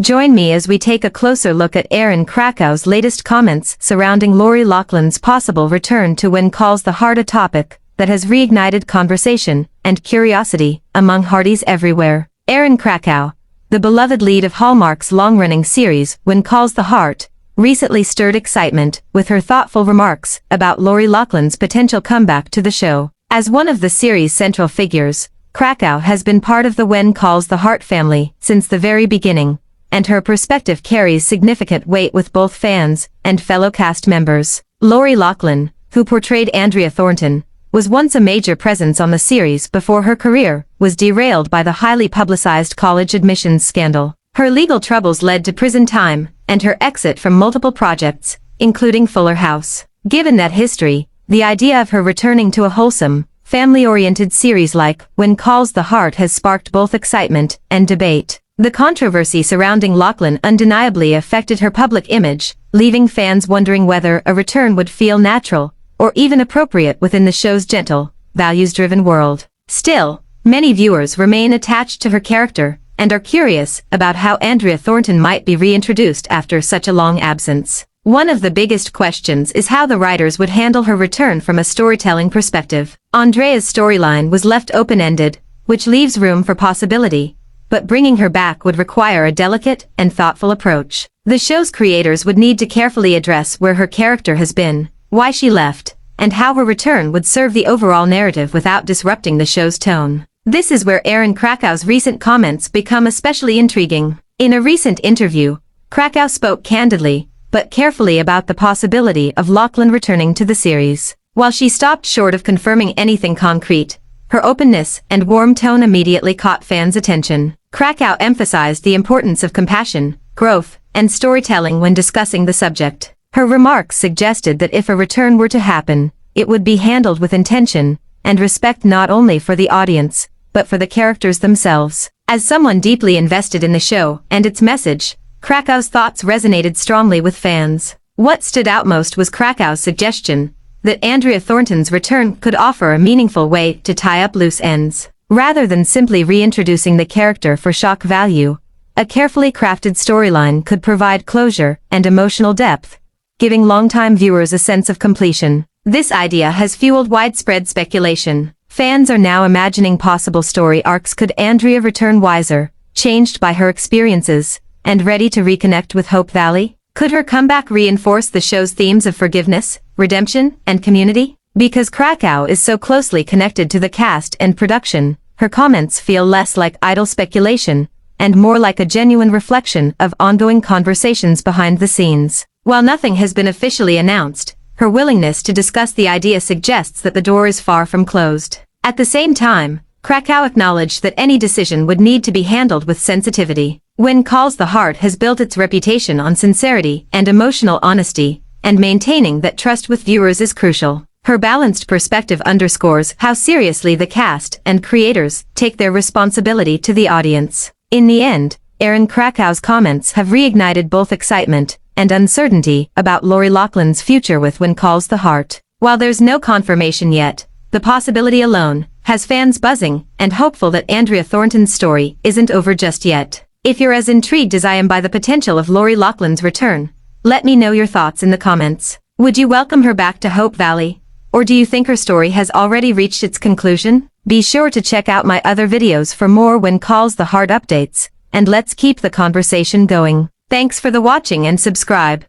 Join me as we take a closer look at Erin Krakow's latest comments surrounding Lori Loughlin's possible return to When Calls the Heart, a topic that has reignited conversation and curiosity among Hearties everywhere. Erin Krakow, the beloved lead of Hallmark's long-running series When Calls the Heart, recently stirred excitement with her thoughtful remarks about Lori Loughlin's potential comeback to the show. As one of the series' central figures, Krakow has been part of the When Calls the Heart family since the very beginning, and her perspective carries significant weight with both fans and fellow cast members. Lori Loughlin, who portrayed Andrea Thornton, was once a major presence on the series before her career was derailed by the highly publicized college admissions scandal. Her legal troubles led to prison time and her exit from multiple projects, including Fuller House. Given that history, the idea of her returning to a wholesome, family-oriented series like When Calls the Heart has sparked both excitement and debate. The controversy surrounding Loughlin undeniably affected her public image, leaving fans wondering whether a return would feel natural or even appropriate within the show's gentle, values-driven world. Still, many viewers remain attached to her character and are curious about how Andrea Thornton might be reintroduced after such a long absence. One of the biggest questions is how the writers would handle her return from a storytelling perspective. Andrea's storyline was left open-ended, which leaves room for possibility, but bringing her back would require a delicate and thoughtful approach. The show's creators would need to carefully address where her character has been, why she left, and how her return would serve the overall narrative without disrupting the show's tone. This is where Erin Krakow's recent comments become especially intriguing. In a recent interview, Krakow spoke candidly, but carefully about the possibility of Loughlin returning to the series. While she stopped short of confirming anything concrete, her openness and warm tone immediately caught fans' attention. Krakow emphasized the importance of compassion, growth, and storytelling when discussing the subject. Her remarks suggested that if a return were to happen, it would be handled with intention and respect, not only for the audience, but for the characters themselves. As someone deeply invested in the show and its message, Krakow's thoughts resonated strongly with fans. What stood out most was Krakow's suggestion that Andrea Thornton's return could offer a meaningful way to tie up loose ends. Rather than simply reintroducing the character for shock value, a carefully crafted storyline could provide closure and emotional depth, giving longtime viewers a sense of completion. This idea has fueled widespread speculation. Fans are now imagining possible story arcs. Could Andrea return wiser, changed by her experiences, and ready to reconnect with Hope Valley? Could her comeback reinforce the show's themes of forgiveness, redemption, and community? Because Krakow is so closely connected to the cast and production, her comments feel less like idle speculation and more like a genuine reflection of ongoing conversations behind the scenes. While nothing has been officially announced, her willingness to discuss the idea suggests that the door is far from closed. At the same time, Krakow acknowledged that any decision would need to be handled with sensitivity. When Calls the Heart has built its reputation on sincerity and emotional honesty, and maintaining that trust with viewers is crucial. Her balanced perspective underscores how seriously the cast and creators take their responsibility to the audience. In the end, Erin Krakow's comments have reignited both excitement and uncertainty about Lori Loughlin's future with When Calls the Heart. While there's no confirmation yet, the possibility alone has fans buzzing and hopeful that Andrea Thornton's story isn't over just yet. If you're as intrigued as I am by the potential of Lori Loughlin's return, let me know your thoughts in the comments. Would you welcome her back to Hope Valley? Or do you think her story has already reached its conclusion? Be sure to check out my other videos for more When Calls the Heart updates, and let's keep the conversation going. Thanks for the watching and subscribe.